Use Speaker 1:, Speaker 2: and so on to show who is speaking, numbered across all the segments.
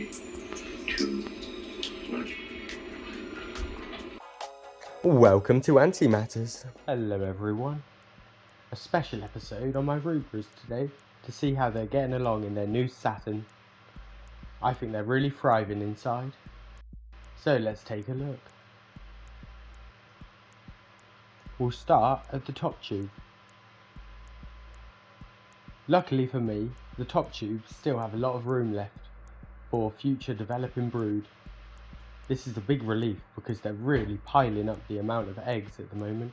Speaker 1: 3, 2, 1.
Speaker 2: Welcome to Antimatters. Hello everyone. A special episode on my Rubras today to see how they're getting along in their new Saturn. I think they're really thriving inside. So let's take a look. We'll start at the top tube. Luckily for me, the top tubes still have a lot of room left for future developing brood. This is a big relief because they're really piling up the amount of eggs at the moment.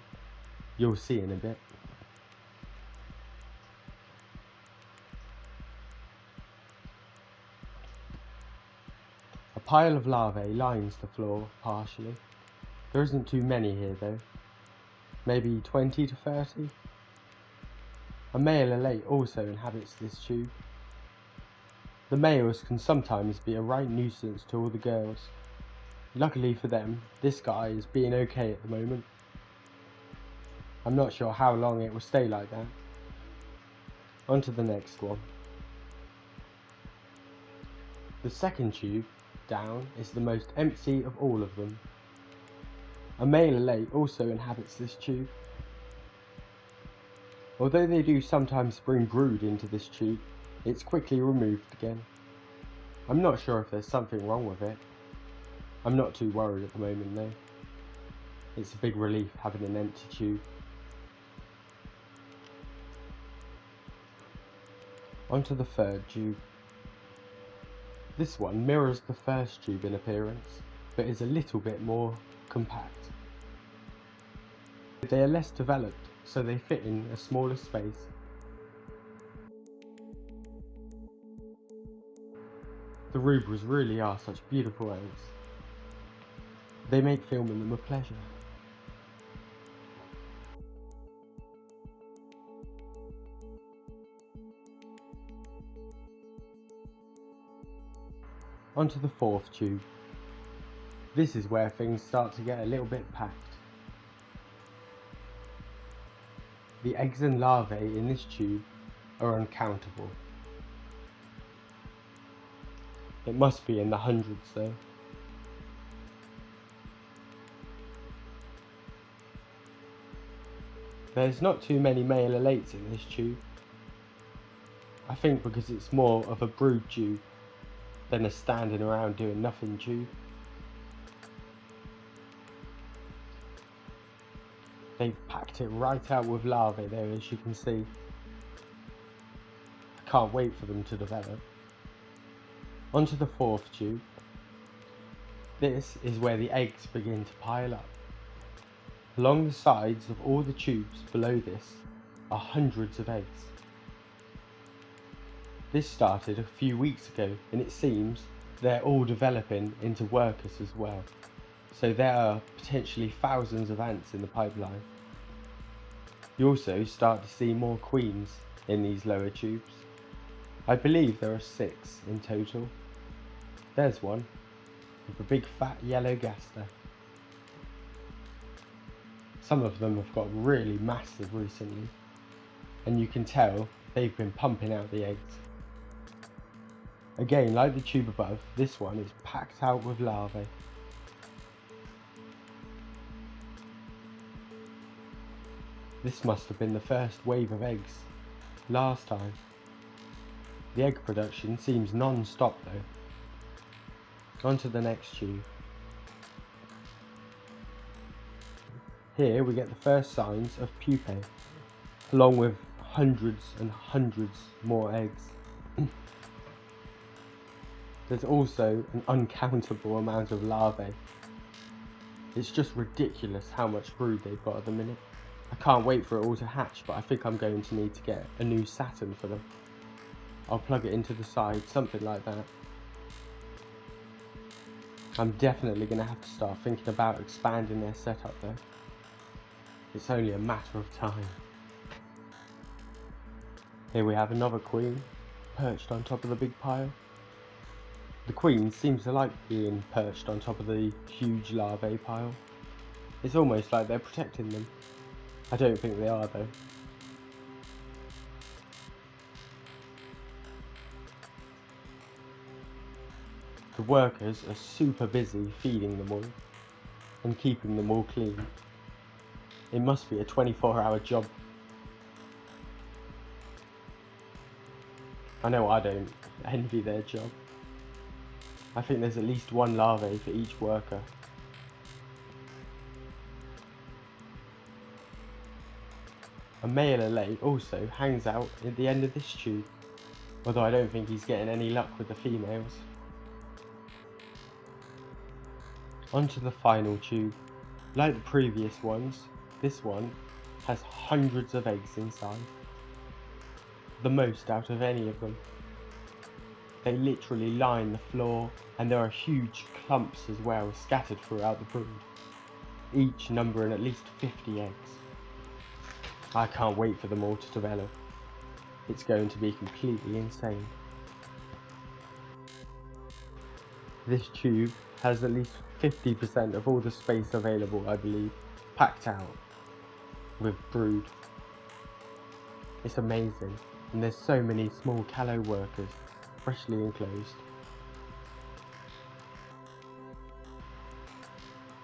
Speaker 2: You'll see in a bit. A pile of larvae lines the floor partially. There isn't too many here though. Maybe 20 to 30. A male elate also inhabits this tube. The males can sometimes be a right nuisance to all the girls. Luckily for them, this guy is being okay at the moment. I'm not sure how long it will stay like that. On to the next one. The second tube down is the most empty of all of them. A male elate also inhabits this tube. Although they do sometimes bring brood into this tube, it's quickly removed again. I'm not sure if there's something wrong with it. I'm not too worried at the moment though. It's a big relief having an empty tube. Onto the third tube. This one mirrors the first tube in appearance, but is a little bit more compact. They are less developed, so they fit in a smaller space. The Rubras really are such beautiful eggs. They make filming them a pleasure. Onto the fourth tube. This is where things start to get a little bit packed. The eggs and larvae in this tube are uncountable. It must be in the hundreds though. There's not too many male elates in this tube. I think because it's more of a brood tube than a standing around doing nothing tube. They've packed it right out with larvae there, as you can see. I can't wait for them to develop. Onto the fourth tube. This is where the eggs begin to pile up. Along the sides of all the tubes below this are hundreds of eggs. This started a few weeks ago and it seems they're all developing into workers as well. So there are potentially thousands of ants in the pipeline. You also start to see more queens in these lower tubes. I believe there are 6 in total. There's one with a big fat yellow gaster. Some of them have got really massive recently, and you can tell they've been pumping out the eggs. Again, like the tube above, this one is packed out with larvae. This must have been the first wave of eggs last time. The egg production seems non-stop though. On to the next tube. Here we get the first signs of pupae, along with hundreds and hundreds more eggs. There's also an uncountable amount of larvae. It's just ridiculous how much brood they've got at the minute. I can't wait for it all to hatch, but I think I'm going to need to get a new Saturn for them. I'll plug it into the side, something like that. I'm definitely going to have to start thinking about expanding their setup though. It's only a matter of time. Here we have another queen, perched on top of the big pile. The queen seems to like being perched on top of the huge larvae pile. It's almost like they're protecting them. I don't think they are though. The workers are super busy feeding them all and keeping them all clean. It must be a 24-hour job. I know I don't envy their job. I think there's at least one larvae for each worker. A male alay also hangs out at the end of this tube, although I don't think he's getting any luck with the females. Onto the final tube. Like the previous ones, this one has hundreds of eggs inside. The most out of any of them. They literally line the floor, and there are huge clumps as well scattered throughout the brood, each numbering at least 50 eggs. I can't wait for them all to develop. It's going to be completely insane. This tube has at least 50% of all the space available, I believe, packed out with brood. It's amazing, and there's so many small callow workers, freshly enclosed.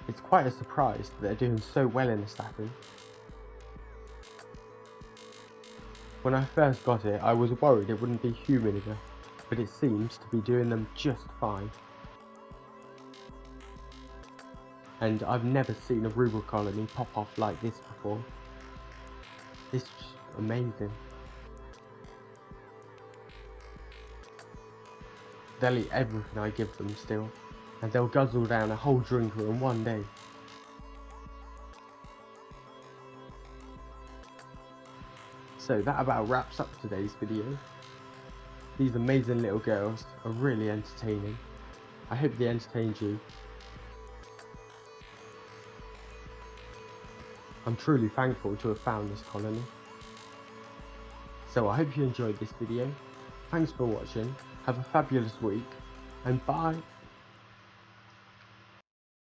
Speaker 2: It's quite a surprise that they're doing so well in the stacking. When I first got it, I was worried it wouldn't be humid enough, but it seems to be doing them just fine. And I've never seen a Rubra colony pop off like this before. It's just amazing. They'll eat everything I give them still, and they'll guzzle down a whole drinker in one day. So that about wraps up today's video. These amazing little girls are really entertaining. I hope they entertained you. I'm truly thankful to have found this colony. So I hope you enjoyed this video. Thanks for watching, have a fabulous week, and bye!